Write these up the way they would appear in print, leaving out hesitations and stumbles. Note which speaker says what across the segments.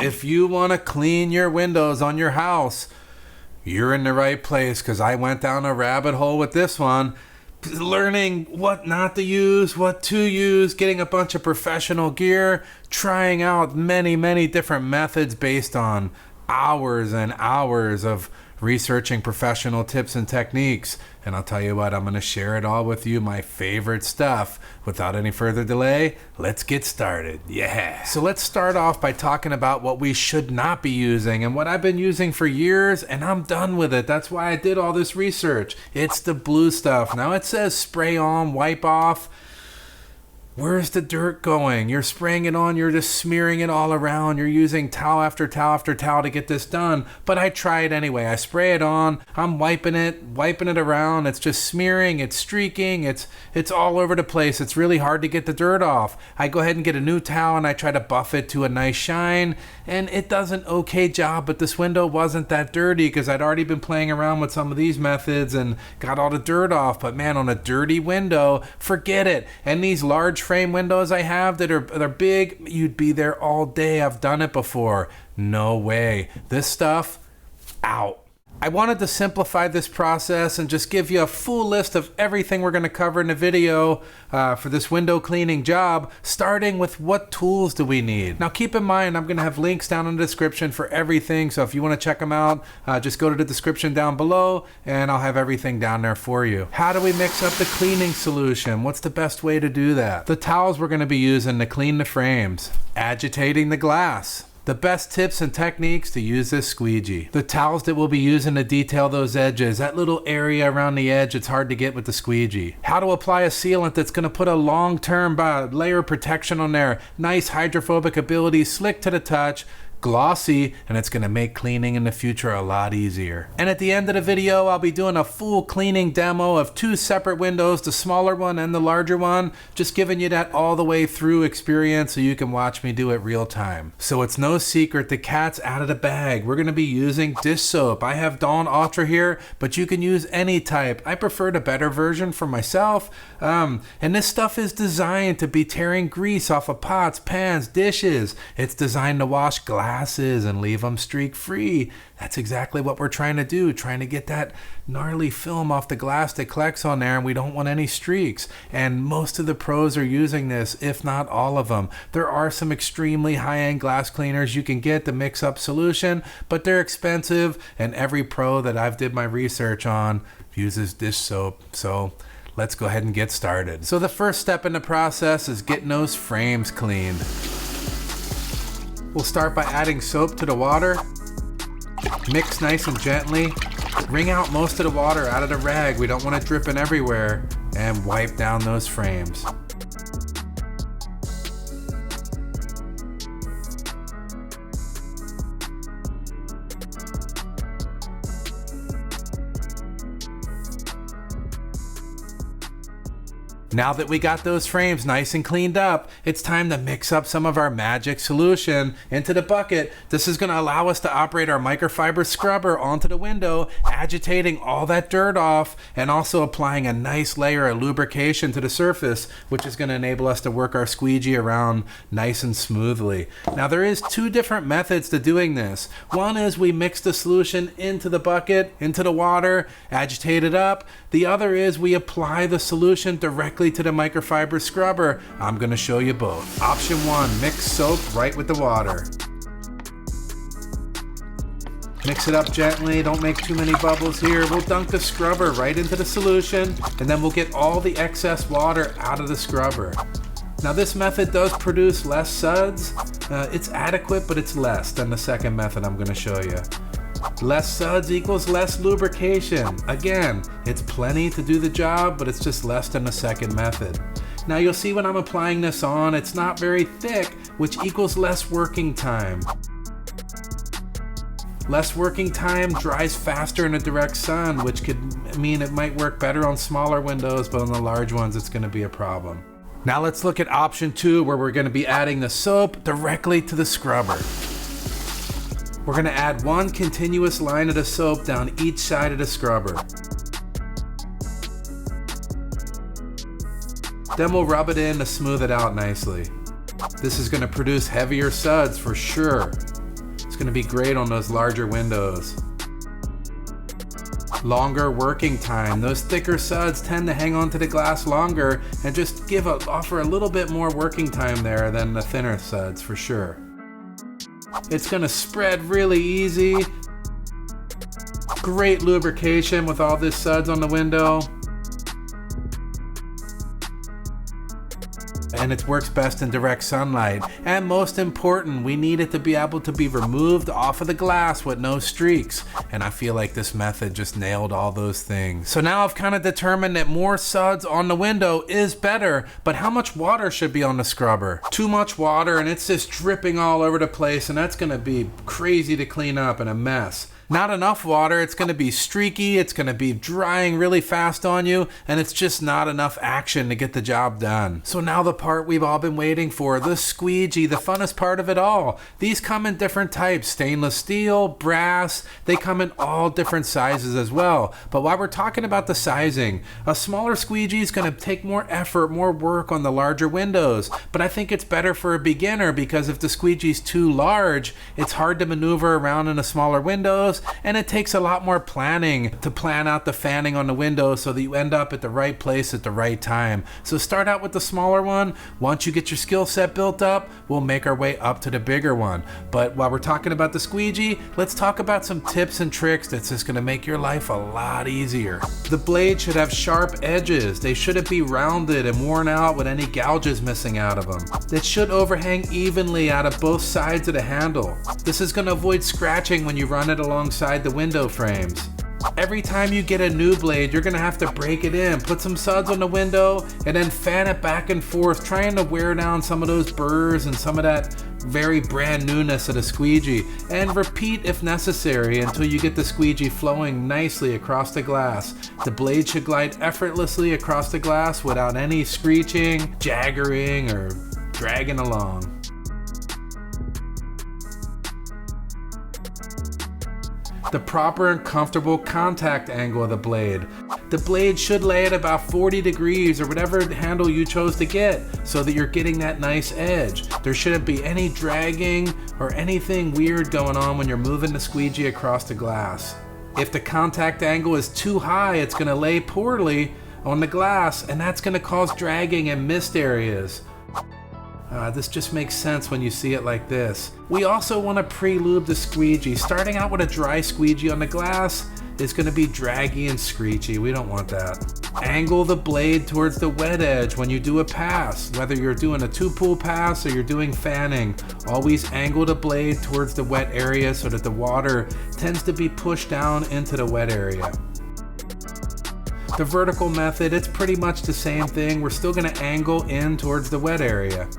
Speaker 1: If you want to clean your windows on your house, you're in the right place, because I went down a rabbit hole with this one. Learning what not to use, what to use, getting a bunch of professional gear, trying out many different methods based on hours and hours of researching professional tips and techniques. And I'll tell you what, I'm going to share it all with you, my favorite stuff. Without any further delay, let's get started. Yeah. So let's start off by talking about what we should not be using and what I've been using for years, and I'm done with it. That's why I did all this research. It's the blue stuff. Now it says spray on, wipe off. Where's the dirt going? You're spraying it on, you're just smearing it all around. You're using towel after towel after towel to get this done. But I try it anyway. I spray it on, I'm wiping it around. It's just smearing, it's streaking, it's all over the place. It's really hard to get the dirt off. I go ahead and get a new towel and I try to buff it to a nice shine, and it does an okay job, but this window wasn't that dirty because I'd already been playing around with some of these methods and got all the dirt off. But man, on a dirty window, forget it. And these large frame windows I have that are big, you'd be there all day. I've done it before. No way. This stuff, out. I wanted to simplify this process and just give you a full list of everything we're going to cover in the video for this window cleaning job, starting with what tools do we need. Now keep in mind, I'm going to have links down in the description for everything, so if you want to check them out, just go to the description down below and I'll have everything down there for you. How do we mix up the cleaning solution? What's the best way to do that? The towels we're going to be using to clean the frames. Agitating the glass. The best tips and techniques to use this squeegee. The towels that we'll be using to detail those edges. That little area around the edge, it's hard to get with the squeegee. How to apply a sealant that's going to put a long-term layer of protection on there. Nice hydrophobic ability, slick to the touch, glossy, and it's going to make cleaning in the future a lot easier. And at the end of the video, I'll be doing a full cleaning demo of two separate windows, the smaller one and the larger one, just giving you that all the way through experience so you can watch me do it real time. So it's no secret, the cat's out of the bag. We're going to be using dish soap. I have Dawn Ultra here, but you can use any type. I prefer the better version for myself. And this stuff is designed to be tearing grease off of pots, pans, dishes. It's designed to wash glasses and leave them streak free. That's exactly what we're trying to do, trying to get that gnarly film off the glass that collects on there, and we don't want any streaks. And most of the pros are using this, if not all of them. There are some extremely high-end glass cleaners you can get to mix up solution, but they're expensive, and every pro that I've did my research on uses dish soap. So let's go ahead and get started. So the first step in the process is getting those frames cleaned. We'll start by adding soap to the water. Mix nice and gently. Wring out most of the water out of the rag. We don't want it dripping everywhere. And wipe down those frames. Now that we got those frames nice and cleaned up, it's time to mix up some of our magic solution into the bucket. This is going to allow us to operate our microfiber scrubber onto the window, agitating all that dirt off and also applying a nice layer of lubrication to the surface, which is going to enable us to work our squeegee around nice and smoothly. Now there is two different methods to doing this. One is we mix the solution into the bucket, into the water, agitate it up. The other is we apply the solution directly to the microfiber scrubber. I'm going to show you both. Option 1, mix soap right with the water. Mix it up gently, don't make too many bubbles here. We'll dunk the scrubber right into the solution, and then we'll get all the excess water out of the scrubber. Now this method does produce less suds. It's adequate, but it's less than the second method I'm going to show you. Less suds equals less lubrication. Again, it's plenty to do the job, but it's just less than the second method. Now you'll see when I'm applying this on, it's not very thick, which equals less working time. Less working time dries faster in the direct sun, which could mean it might work better on smaller windows, but on the large ones it's going to be a problem. Now let's look at option 2, where we're going to be adding the soap directly to the scrubber. We're going to add one continuous line of the soap down each side of the scrubber. Then we'll rub it in to smooth it out nicely. This is going to produce heavier suds for sure. gonna be great on those larger windows. Longer working time. Those thicker suds tend to hang onto the glass longer and just offer a little bit more working time there than the thinner suds for sure. It's gonna spread really easy. Great lubrication with all this suds on the window. And it works best in direct sunlight. And most important, we need it to be able to be removed off of the glass with no streaks. And I feel like this method just nailed all those things. So now I've kind of determined that more suds on the window is better, but how much water should be on the scrubber? Too much water and it's just dripping all over the place, and that's gonna be crazy to clean up and a mess. Not enough water, it's going to be streaky, it's going to be drying really fast on you, and it's just not enough action to get the job done. So now the part we've all been waiting for, the squeegee, the funnest part of it all. These come in different types, stainless steel, brass, they come in all different sizes as well. But while we're talking about the sizing, a smaller squeegee is going to take more effort, more work on the larger windows. But I think it's better for a beginner because if the squeegee's too large, it's hard to maneuver around in the smaller windows. And it takes a lot more planning to plan out the fanning on the window so that you end up at the right place at the right time. So start out with the smaller one. Once you get your skill set built up, we'll make our way up to the bigger one. But while we're talking about the squeegee, let's talk about some tips and tricks that's just gonna make your life a lot easier. The blade should have sharp edges. They shouldn't be rounded and worn out with any gouges missing out of them. It should overhang evenly out of both sides of the handle. This is gonna avoid scratching when you run it alongside the window frames. Every time you get a new blade, you're gonna have to break it in, put some suds on the window, and then fan it back and forth, trying to wear down some of those burrs and some of that very brand newness of the squeegee, and repeat if necessary until you get the squeegee flowing nicely across the glass. The blade should glide effortlessly across the glass without any screeching, jaggering, or dragging along. The proper and comfortable contact angle of the blade. The blade should lay at about 40 degrees or whatever handle you chose to get so that you're getting that nice edge. There shouldn't be any dragging or anything weird going on when you're moving the squeegee across the glass. If the contact angle is too high, it's going to lay poorly on the glass, and that's going to cause dragging in missed areas. This just makes sense when you see it like this. We also want to pre-lube the squeegee. Starting out with a dry squeegee on the glass is going to be draggy and screechy. We don't want that. Angle the blade towards the wet edge when you do a pass. Whether you're doing a two-pool pass or you're doing fanning, always angle the blade towards the wet area so that the water tends to be pushed down into the wet area. The vertical method, it's pretty much the same thing. We're still going to angle in towards the wet area.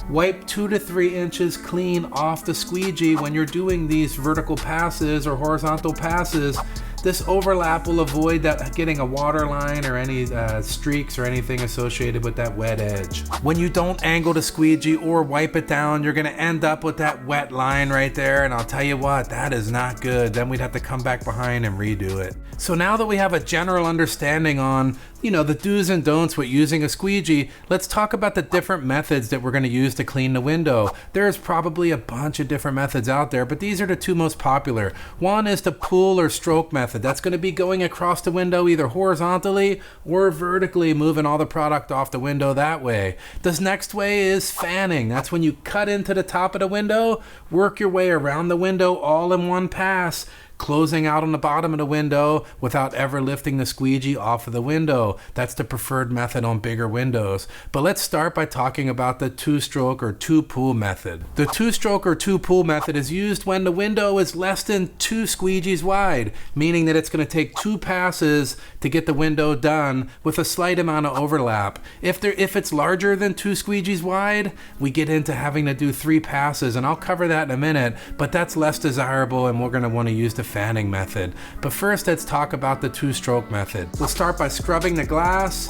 Speaker 1: Wipe 2 to 3 inches clean off the squeegee when you're doing these vertical passes or horizontal passes. This overlap will avoid that getting a water line or any streaks or anything associated with that wet edge. When you don't angle the squeegee or wipe it down, you're gonna end up with that wet line right there, and I'll tell you what, that is not good. Then we'd have to come back behind and redo it. So now that we have a general understanding on, the do's and don'ts with using a squeegee, let's talk about the different methods that we're gonna use to clean the window. There's probably a bunch of different methods out there, but these are the two most popular. One is the pull or stroke method. That's going to be going across the window either horizontally or vertically, moving all the product off the window that way. This next way is fanning. That's when you cut into the top of the window, work your way around the window all in one pass, closing out on the bottom of the window without ever lifting the squeegee off of the window. That's the preferred method on bigger windows. But let's start by talking about the two-stroke or two-pull method. The two-stroke or two-pull method is used when the window is less than 2 squeegees wide, meaning that it's going to take 2 passes to get the window done with a slight amount of overlap. If it's larger than 2 squeegees wide, we get into having to do 3 passes, and I'll cover that in a minute, but that's less desirable, and we're going to want to use the fanning method. But first, let's talk about the two-stroke method. We'll start by scrubbing the glass,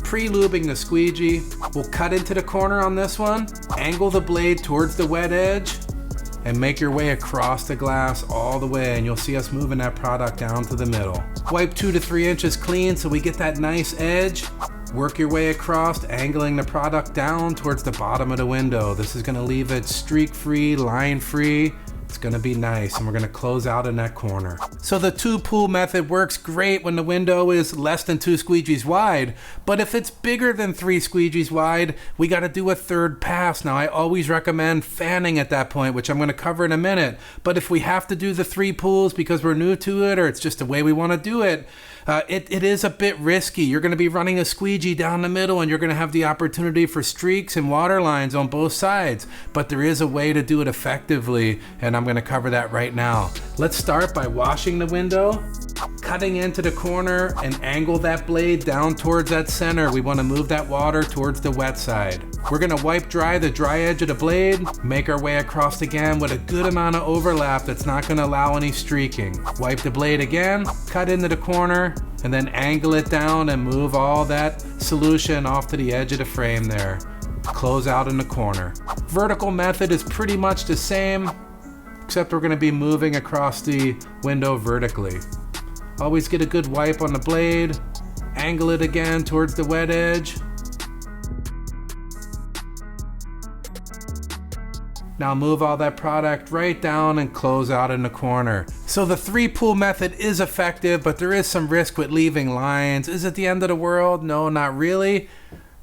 Speaker 1: pre-lubing the squeegee. We'll cut into the corner on this one, angle the blade towards the wet edge, and make your way across the glass all the way, and you'll see us moving that product down to the middle. Wipe 2 to 3 inches clean so we get that nice edge. Work your way across, angling the product down towards the bottom of the window. This is gonna leave it streak-free, line-free. It's gonna be nice, and we're gonna close out in that corner. So the two pull method works great when the window is less than 2 squeegees wide, but if it's bigger than 3 squeegees wide, we gotta do a third pass. Now I always recommend fanning at that point, which I'm gonna cover in a minute, but if we have to do the 3 pulls because we're new to it, or it's just the way we wanna do it, it is a bit risky. You're going to be running a squeegee down the middle, and you're going to have the opportunity for streaks and water lines on both sides. But there is a way to do it effectively, and I'm going to cover that right now. Let's start by washing the window, cutting into the corner, and angle that blade down towards that center. We want to move that water towards the wet side. We're going to wipe dry the dry edge of the blade, make our way across again with a good amount of overlap that's not going to allow any streaking. Wipe the blade again, cut into the corner, and then angle it down and move all that solution off to the edge of the frame there. Close out in the corner. Vertical method is pretty much the same, except we're going to be moving across the window vertically. Always get a good wipe on the blade, angle it again towards the wet edge. Now move all that product right down and close out in the corner. So the 3 pull method is effective, but there is some risk with leaving lines. Is it the end of the world? No, not really.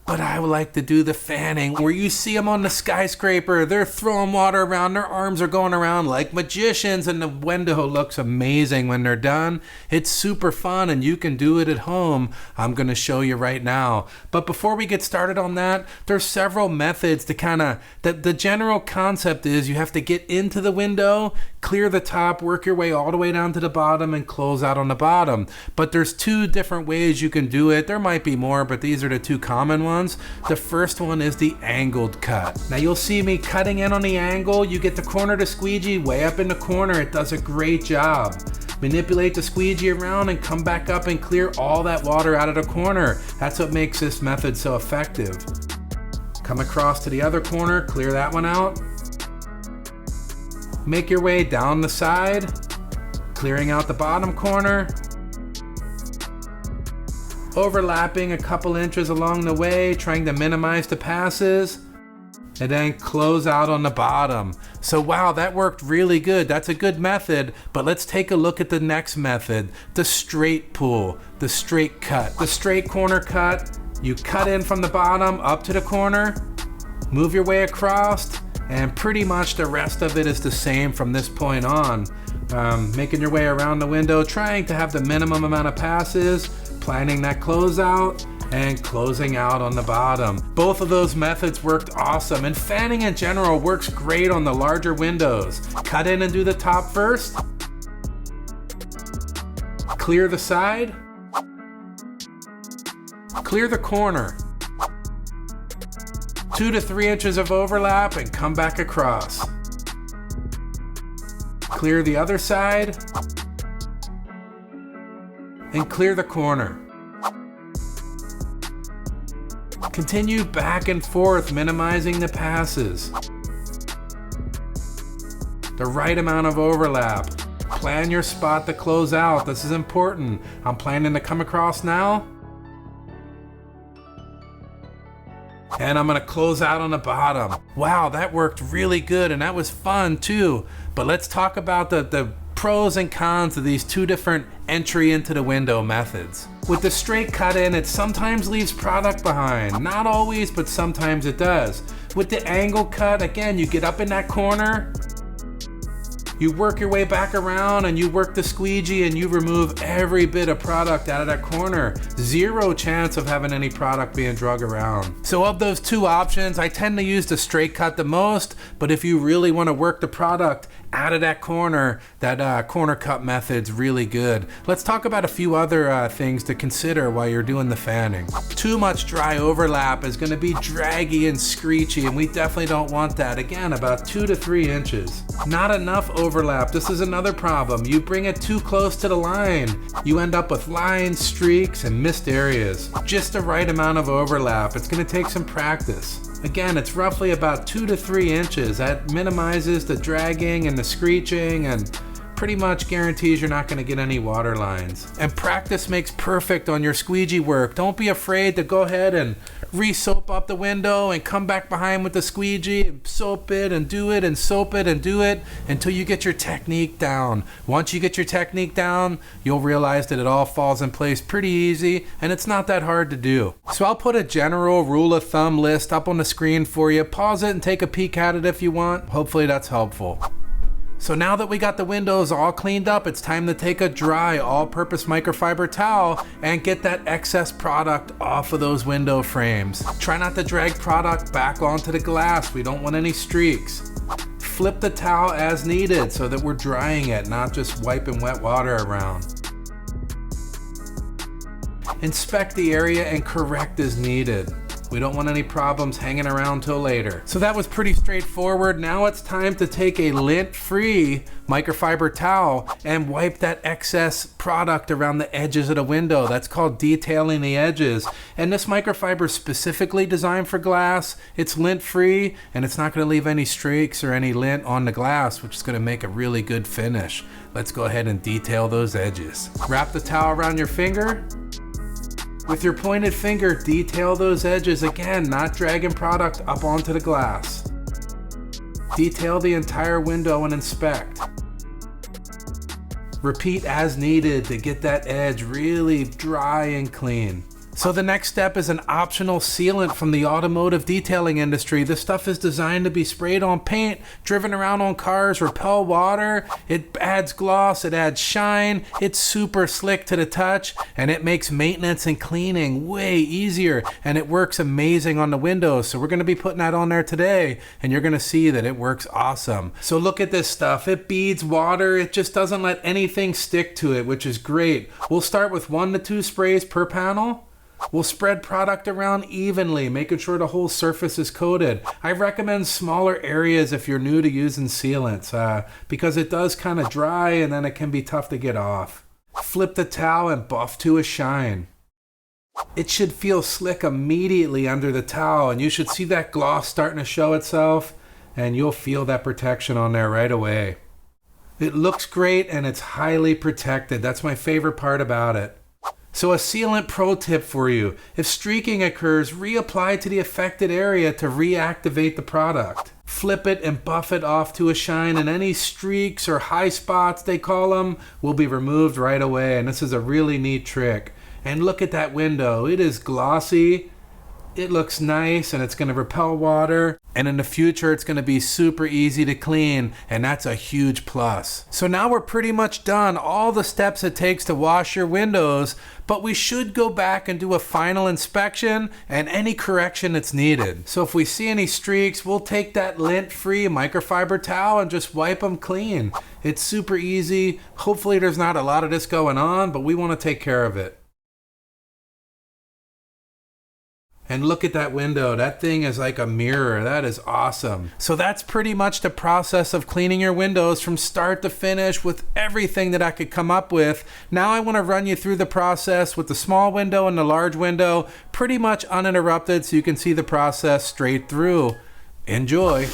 Speaker 1: But I would like to do the fanning, where you see them on the skyscraper. They're throwing water around. Their arms are going around like magicians, and the window looks amazing when they're done. It's super fun, and you can do it at home. I'm going to show you right now. But before we get started on that, there's several methods to the general concept is you have to get into the window, clear the top, work your way all the way down to the bottom, and close out on the bottom. But there's 2 different ways you can do it. There might be more, but these are the 2 common ones. The first one is the angled cut. Now you'll see me cutting in on the angle. You get the corner to squeegee way up in the corner. It does a great job. Manipulate the squeegee around and come back up and clear all that water out of the corner. That's what makes this method so effective. Come across to the other corner, clear that one out. Make your way down the side, clearing out the bottom corner. Overlapping a couple inches along the way, trying to minimize the passes, and then close out on the bottom. So wow, that worked really good. That's a good method, but let's take a look at the next method, the straight pull, the straight cut. The straight corner cut, you cut in from the bottom up to the corner, move your way across, and pretty much the rest of it is the same from this point on. Making your way around the window, trying to have the minimum amount of passes, planning that closeout, and closing out on the bottom. Both of those methods worked awesome, and fanning in general works great on the larger windows. Cut in and do the top first. Clear the side. Clear the corner. 2 to 3 inches of overlap and come back across. Clear the other side. And clear the corner. Continue back and forth, minimizing the passes. The right amount of overlap. Plan your spot to close out. This is important. I'm planning to come across now. And I'm gonna close out on the bottom. Wow, that worked really good, and that was fun too. But let's talk about the pros and cons of these 2 different entry into the window methods. With the straight cut in, it sometimes leaves product behind. Not always, but sometimes it does. With the angle cut, again, you get up in that corner, you work your way back around, and you work the squeegee, and you remove every bit of product out of that corner. 0 chance of having any product being drug around. So of those 2 options, I tend to use the straight cut the most, but if you really want to work the product out of that corner, that corner cut method's really good. Let's talk about a few other things to consider while you're doing the fanning. Too much dry overlap is going to be draggy and screechy, and we definitely don't want that. Again, about 2 to 3 inches. Not enough overlap. This is another problem. You bring it too close to the line, you end up with lines, streaks, and missed areas. Just the right amount of overlap. It's going to take some practice. Again, it's roughly about 2 to 3 inches. That minimizes the dragging and the screeching, and pretty much guarantees you're not going to get any water lines. And practice makes perfect on your squeegee work. Don't be afraid to go ahead and re-soap up the window and come back behind with the squeegee and soap it and do it and soap it and do it until you get your technique down. Once you get your technique down, you'll realize that it all falls in place pretty easy and it's not that hard to do. So I'll put a general rule of thumb list up on the screen for you. Pause it and take a peek at it if you want. Hopefully that's helpful. So now that we got the windows all cleaned up, it's time to take a dry all-purpose microfiber towel and get that excess product off of those window frames. Try not to drag product back onto the glass. We don't want any streaks. Flip the towel as needed so that we're drying it, not just wiping wet water around. Inspect the area and correct as needed. We don't want any problems hanging around till later. So that was pretty straightforward. Now it's time to take a lint-free microfiber towel and wipe that excess product around the edges of the window. That's called detailing the edges. And this microfiber is specifically designed for glass. It's lint-free and it's not going to leave any streaks or any lint on the glass, which is going to make a really good finish. Let's go ahead and detail those edges. Wrap the towel around your finger. With your pointed finger, detail those edges again, not dragging product up onto the glass. Detail the entire window and inspect. Repeat as needed to get that edge really dry and clean. So the next step is an optional sealant from the automotive detailing industry. This stuff is designed to be sprayed on paint, driven around on cars, repel water. It adds gloss, it adds shine. It's super slick to the touch and it makes maintenance and cleaning way easier, and it works amazing on the windows. So we're going to be putting that on there today and you're going to see that it works awesome. So look at this stuff. It beads water. It just doesn't let anything stick to it, which is great. We'll start with 1 to 2 sprays per panel. We'll spread product around evenly, making sure the whole surface is coated. I recommend smaller areas if you're new to using sealants, because it does kind of dry and then it can be tough to get off. Flip the towel and buff to a shine. It should feel slick immediately under the towel, and you should see that gloss starting to show itself, and you'll feel that protection on there right away. It looks great and it's highly protected. That's my favorite part about it. So a sealant pro tip for you: if streaking occurs, reapply to the affected area to reactivate the product. Flip it and buff it off to a shine, and any streaks or high spots, they call them, will be removed right away. And this is a really neat trick. And look at that window. It is glossy. It looks nice and it's going to repel water, and in the future it's going to be super easy to clean, and that's a huge plus. So now we're pretty much done all the steps it takes to wash your windows, but we should go back and do a final inspection and any correction that's needed. So if we see any streaks, we'll take that lint-free microfiber towel and just wipe them clean. It's super easy. Hopefully there's not a lot of this going on, but we want to take care of it. And look at that window. That thing is like a mirror. That is awesome. So that's pretty much the process of cleaning your windows from start to finish with everything that I could come up with. Now I want to run you through the process with the small window and the large window pretty much uninterrupted so you can see the process straight through. Enjoy.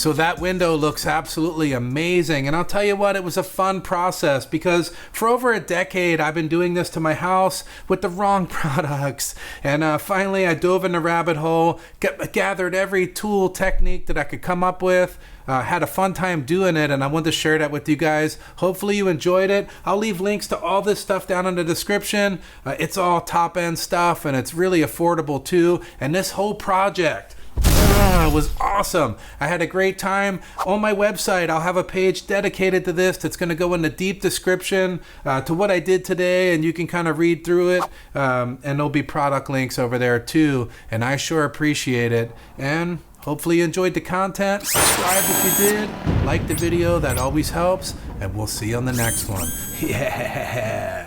Speaker 1: So that window looks absolutely amazing. And I'll tell you what, it was a fun process because for over a decade, I've been doing this to my house with the wrong products. And finally, I dove in the rabbit hole, gathered every tool technique that I could come up with. Had a fun time doing it, and I wanted to share that with you guys. Hopefully you enjoyed it. I'll leave links to all this stuff down in the description. It's all top-end stuff, and it's really affordable too. And this whole project was awesome. I had a great time. On my website, I'll have a page dedicated to this that's going to go in the deep description to what I did today, and you can kind of read through it. And there'll be product links over there too, and I sure appreciate it. And hopefully you enjoyed the content. Subscribe if you did. Like the video, that always helps. And we'll see you on the next one. Yeah.